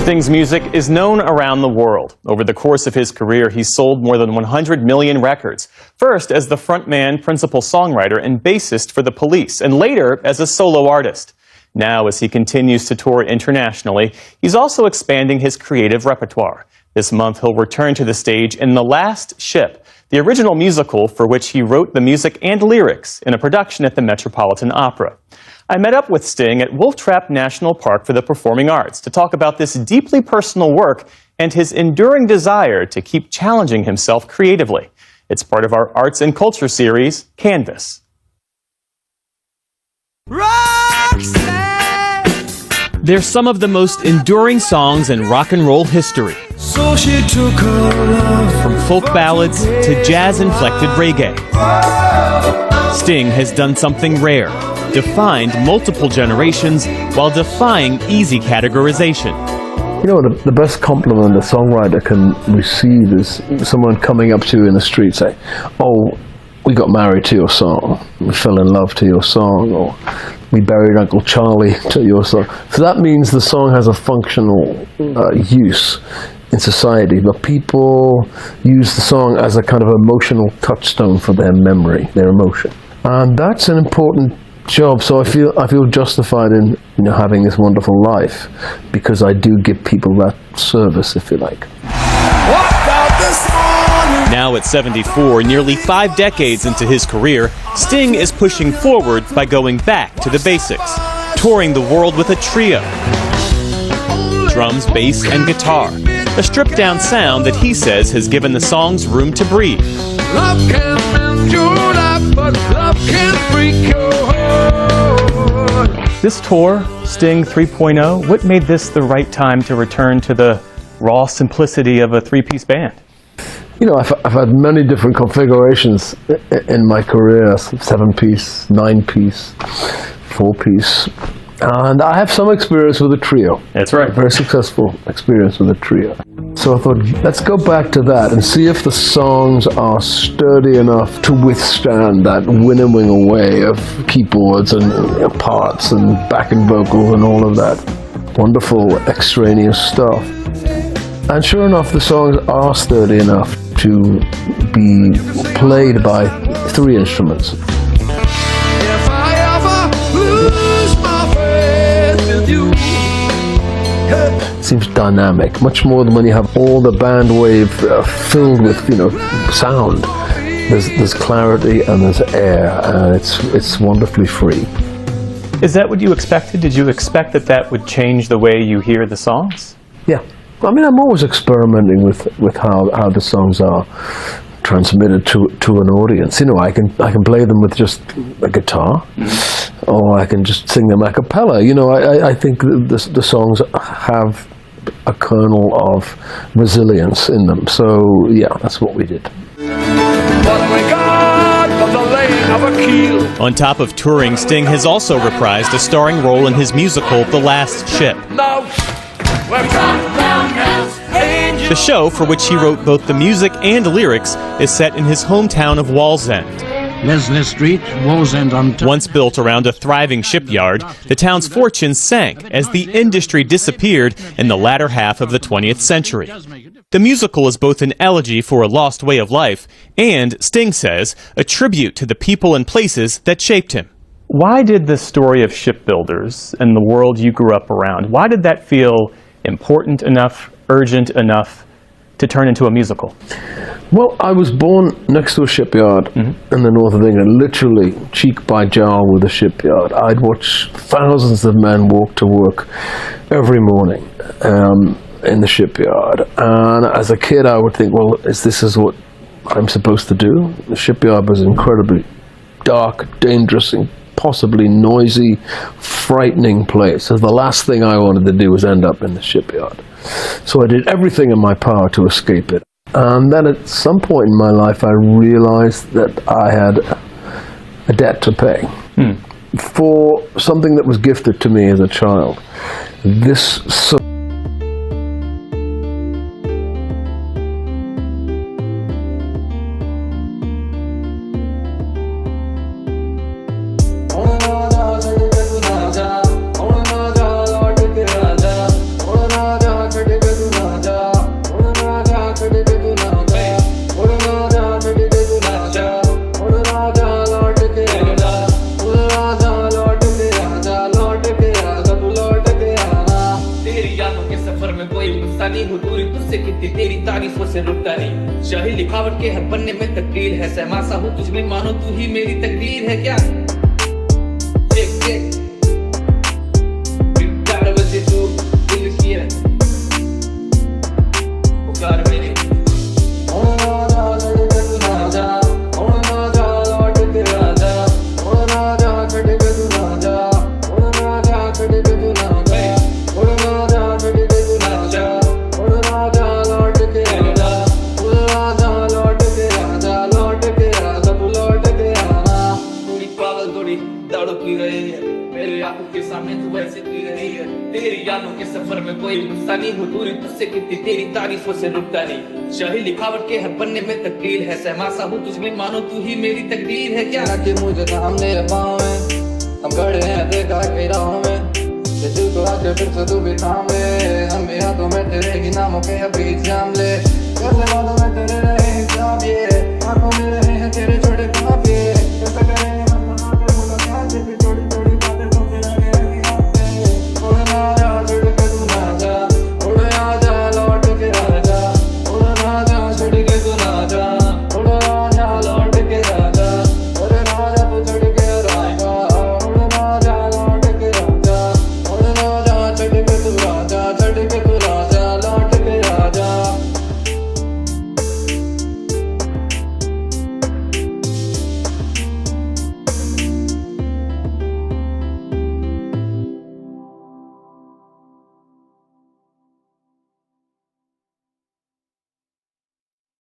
Sting's music is known around the world. Over the course of his career, he's sold more than 100 million records. First as the frontman, principal songwriter, and bassist for The Police, and later as a solo artist. Now, as he continues to tour internationally, he's also expanding his creative repertoire. This month, he'll return to the stage in The Last Ship, the original musical for which he wrote the music and lyrics in a production at the Metropolitan Opera. I met up with Sting at Wolf Trap National Park for the Performing Arts to talk about this deeply personal work and his enduring desire to keep challenging himself creatively. It's part of our Arts and Culture series, Canvas. They're some of the most enduring songs in rock and roll history. So she took her love from folk ballads to jazz-inflected reggae. Sting has done something rare, defined multiple generations while defying easy categorization. You know, the best compliment a songwriter can receive is someone coming up to you in the street saying, "Oh, we got married to your song, we fell in love to your song," or "we buried Uncle Charlie to your song." So that means the song has a functional use in society, but people use the song as a kind of emotional touchstone for their memory, their emotion. And that's an important job, so I feel justified in having this wonderful life, because I do give people that service, if you like. Now at 74, nearly 5 decades into his career, Sting is pushing forward by going back to the basics, touring the world with a trio. Drums, bass, and guitar. A stripped-down sound that he says has given the songs room to breathe. Love can mend your life, but love can break your heart. This tour, Sting 3.0, what made this the right time to return to the raw simplicity of a three-piece band? You know, I've had many different configurations in my career: 7-piece, 9-piece, 4-piece. And I have some experience with a trio. That's right. Very successful experience with a trio. So I thought, let's go back to that and see if the songs are sturdy enough to withstand that winnowing away of keyboards and parts and backing vocals and all of that wonderful extraneous stuff. And sure enough, the songs are sturdy enough to be played by 3 instruments. Seems dynamic, much more than when you have all the band wave filled with sound. There's clarity and there's air, and it's wonderfully free. Is that what you expected? Did you expect that would change the way you hear the songs? Yeah, I mean, I'm always experimenting with how the songs are transmitted to an audience. I can play them with just a guitar, or I can just sing them a cappella. I think the songs have a kernel of resilience in them. So yeah, that's what we did. On top of touring, Sting has also reprised a starring role in his musical The Last Ship. The show, for which he wrote both the music and lyrics, is set in his hometown of Wallsend. Leslie Street, Wallsend, Ontario. Once built around a thriving shipyard, the town's fortunes sank as the industry disappeared in the latter half of the 20th century. The musical is both an elegy for a lost way of life and, Sting says, a tribute to the people and places that shaped him. Why did the story of shipbuilders and the world you grew up around, why did that feel important enough, urgent enough to turn into a musical? Well, I was born next to a shipyard in the north of England, literally cheek by jowl with a shipyard. I'd watch thousands of men walk to work every morning in the shipyard. And as a kid, I would think, well, this is what I'm supposed to do? The shipyard was incredibly dark, dangerous, and possibly noisy, frightening place. So the last thing I wanted to do was end up in the shipyard. So I did everything in my power to escape it. And then at some point in my life, I realized that I had a debt to pay for something that was gifted to me as a child. This सफर में कोई गुस्सा नहीं हो, दूरी तुझसे कितनी तेरी तारीफों से रुकता नहीं। शाही लिखावट के हर पन्ने में तकदीर है, सहमासा हूँ तुझ में, मानो तू ही मेरी तकदीर है क्या। चेक चेक प्यार बजे तू दिल की है पुकार मेरी। तेरी यादों के सफर में कोई गुस्सा नहीं हो, दूरी तुझसे कितनी तेरी तारीफों से रुकता नहीं। शाही लिखावट के हर पन्ने में तकदीर है, सहमासा हूँ तुझ में, मानो तू ही मेरी तकदीर है क्या। कि मुझे सामने पाँव में हम खड़े हैं देखा के राहों में, दिल को आके फिर से तू भी थाम ले, हम भी हाथों में तेरे की नामों के अभी जाम ले।